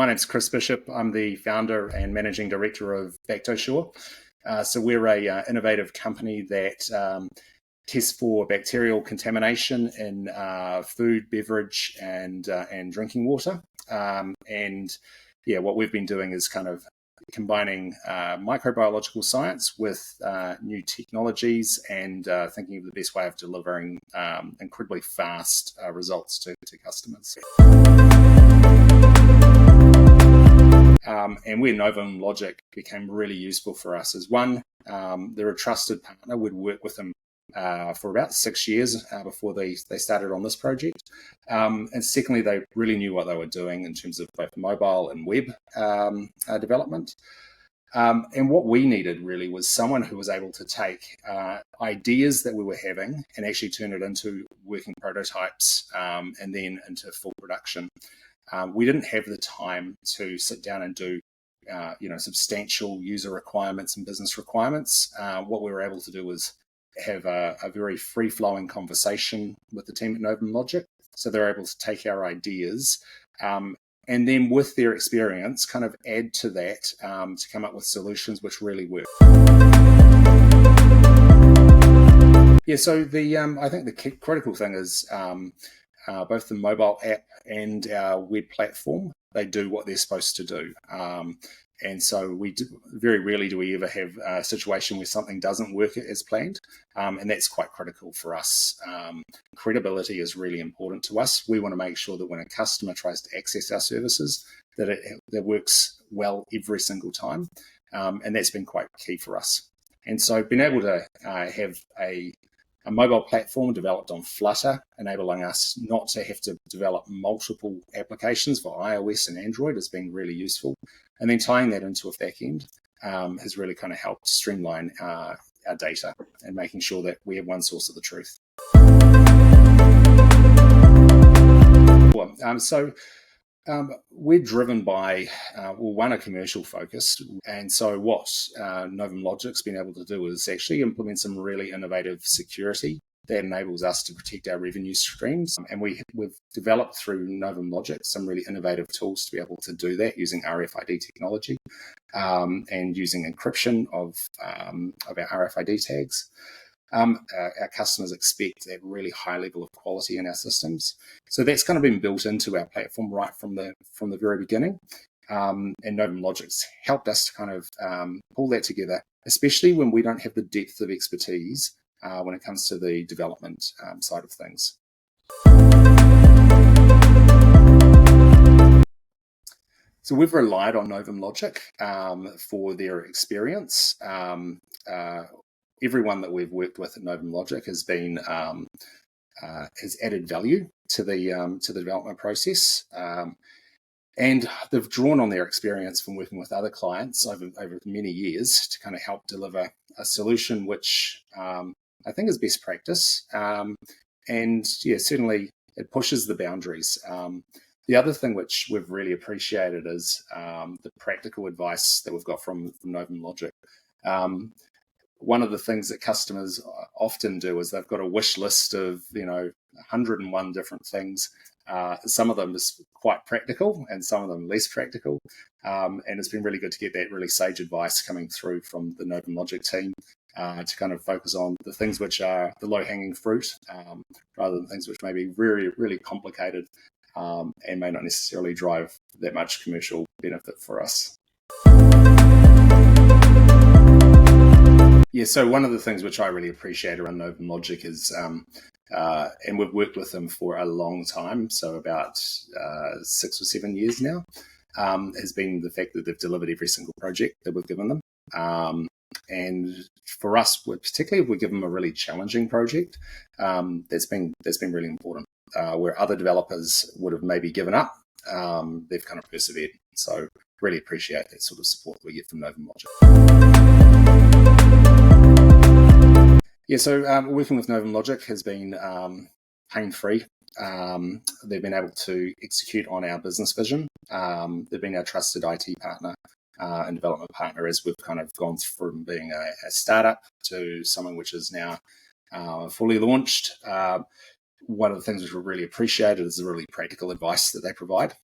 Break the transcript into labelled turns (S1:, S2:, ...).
S1: my name's Chris Bishop. I'm the founder and managing director of Bactosure. So we're a innovative company that tests for bacterial contamination in food, beverage, and drinking water. What we've been doing is kind of combining microbiological science with new technologies and thinking of the best way of delivering incredibly fast results to customers. And where Novumlogic became really useful for us is one, they're a trusted partner. We'd worked with them for about 6 years before they started on this project. And secondly, they really knew what they were doing in terms of both mobile and web development. And what we needed really was someone who was able to take ideas that we were having and actually turn it into working prototypes and then into full production. We didn't have the time to sit down and do substantial user requirements and business requirements. What we were able to do was have a very free-flowing conversation with the team at Novumlogic. So they're able to take our ideas and then with their experience kind of add to that to come up with solutions which really work. Yeah, so I think the critical thing is both the mobile app and our web platform, they do what they're supposed to do. And so very rarely do we ever have a situation where something doesn't work as planned. And that's quite critical for us. Credibility is really important to us. We want to make sure that when a customer tries to access our services, that it works well every single time. And that's been quite key for us. And so being able to have a mobile platform developed on Flutter, enabling us not to have to develop multiple applications for iOS and Android has been really useful. And then tying that into a backend has really kind of helped streamline our data and making sure that we have one source of the truth. We're driven by, one, a commercial focus. And so what Novumlogic's been able to do is actually implement some really innovative security that enables us to protect our revenue streams. And we've developed through Novumlogic some really innovative tools to be able to do that using RFID technology and using encryption of our RFID tags. Our customers expect that really high level of quality in our systems. So that's kind of been built into our platform right from the very beginning. And Novumlogic's helped us to kind of pull that together, especially when we don't have the depth of expertise when it comes to the development side of things. So we've relied on Novumlogic for their experience. Everyone that we've worked with at Novumlogic has been has added value to the development process, and they've drawn on their experience from working with other clients over many years to kind of help deliver a solution which I think is best practice, and certainly it pushes the boundaries. The other thing which we've really appreciated is the practical advice that we've got from Novumlogic. One of the things that customers often do is they've got a wish list of 101 different things. Some of them is quite practical and some of them less practical. And it's been really good to get that really sage advice coming through from the Novumlogic team to kind of focus on the things which are the low-hanging fruit rather than things which may be really, really complicated and may not necessarily drive that much commercial benefit for us. Yeah, so one of the things which I really appreciate around Novumlogic is, and we've worked with them for a long time, so about 6 or 7 years now, has been the fact that they've delivered every single project that we've given them. And for us, particularly if we give them a really challenging project, that's been really important. Where other developers would have maybe given up, they've kind of persevered. So really appreciate that sort of support that we get from Novumlogic. Yeah, so working with Novumlogic has been pain-free. They've been able to execute on our business vision. They've been our trusted IT partner and development partner as we've kind of gone from being a startup to something which is now fully launched. One of the things which we really appreciated is the really practical advice that they provide.